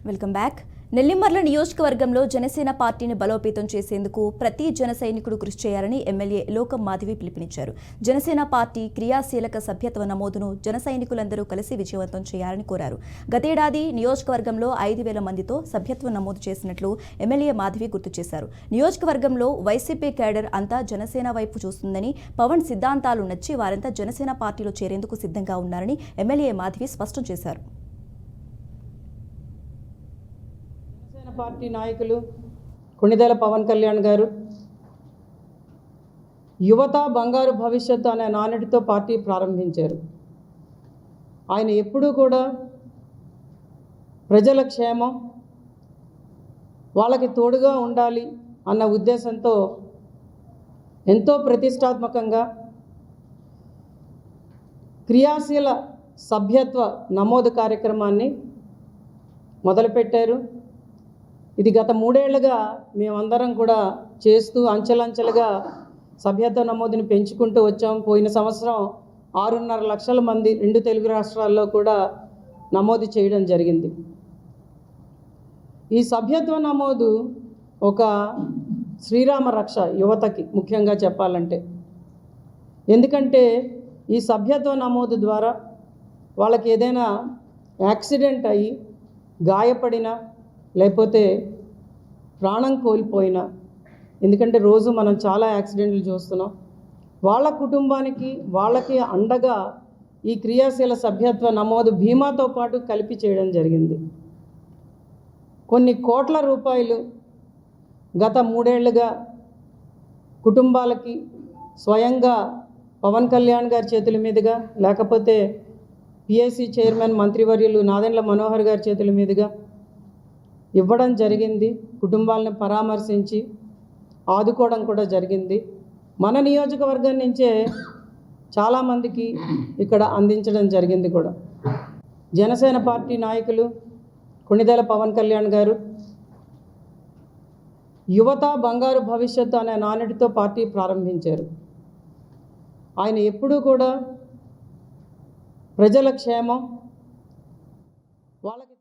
Welcome back. Nellimarla నియోజకవర్గంలో జనసేన పార్టీని బలోపేతం చేసేందుకు ప్రతి జన సైనికుడు కృషి చేయాలని ఎమ్మెల్యే లోకం మాధవి పిలుపునిచ్చారు. జనసేన పార్టీ క్రియాశీలక సభ్యత్వ నమోదును జన సైనికులందరూ కలిసి విజయవంతం చేయాలని కోరారు. గతేడాది నియోజకవర్గంలో 5,000 మందితో సభ్యత్వం నమోదు చేసినట్లు ఎమ్మెల్యే మాధవి గుర్తు చేశారు. నియోజకవర్గంలో వైసీపీ క్యాడర్ అంతా జనసేన వైపు చూస్తుందని, పవన్ సిద్ధాంతాలు నచ్చి వారంతా జనసేన పార్టీలో చేరేందుకు సిద్ధంగా ఉన్నారని ఎమ్మెల్యే మాధవి స్పష్టం చేశారు. పార్టీ నాయకులు కొణిదెల పవన్ కళ్యాణ్ గారు యువత బంగారు భవిష్యత్తు అనే నానుడితో పార్టీ ప్రారంభించారు. ఆయన ఎప్పుడూ కూడా ప్రజల క్షేమం, వాళ్ళకి తోడుగా ఉండాలి అన్న ఉద్దేశంతో ఎంతో ప్రతిష్టాత్మకంగా క్రియాశీల సభ్యత్వ నమోదు కార్యక్రమాన్ని మొదలుపెట్టారు. ఇది గత 3 ఏళ్లుగా మేమందరం కూడా చేస్తూ అంచెలంచెలుగా సభ్యత్వ నమోదుని పెంచుకుంటూ వచ్చాం. పోయిన సంవత్సరం 6.5 లక్షల మంది 2 తెలుగు రాష్ట్రాల్లో కూడా నమోదు చేయడం జరిగింది. ఈ సభ్యత్వ నమోదు ఒక శ్రీరామ రక్ష యువతకి, ముఖ్యంగా చెప్పాలంటే. ఎందుకంటే ఈ సభ్యత్వ నమోదు ద్వారా వాళ్ళకి ఏదైనా యాక్సిడెంట్ అయ్యి గాయపడినా, లేకపోతే ప్రాణం కోల్పోయినా, ఎందుకంటే రోజు మనం చాలా యాక్సిడెంట్లు చూస్తున్నాం, వాళ్ళ కుటుంబానికి వాళ్ళకి అండగా ఈ క్రియాశీల సభ్యత్వ నమోదు బీమాతో పాటు కలిపి చేయడం జరిగింది. కొన్ని కోట్ల రూపాయలు గత 3 ఏళ్లుగా కుటుంబాలకి స్వయంగా పవన్ కళ్యాణ్ గారి చేతుల మీదుగా, లేకపోతే పిఎస్సి చైర్మన్ మంత్రివర్యులు నాదెండ్ల మనోహర్ గారి చేతుల మీదుగా ఇవ్వడం జరిగింది. కుటుంబాలను పరామర్శించి ఆదుకోవడం కూడా జరిగింది. మన నియోజకవర్గం నుంచే చాలామందికి ఇక్కడ అందించడం జరిగింది కూడా. జనసేన పార్టీ నాయకులు కొణిదెల పవన్ కళ్యాణ్ గారు యువత బంగారు భవిష్యత్తు అనే నానుడితో పార్టీ ప్రారంభించారు. ఆయన ఎప్పుడూ కూడా ప్రజల క్షేమం, వాళ్ళకి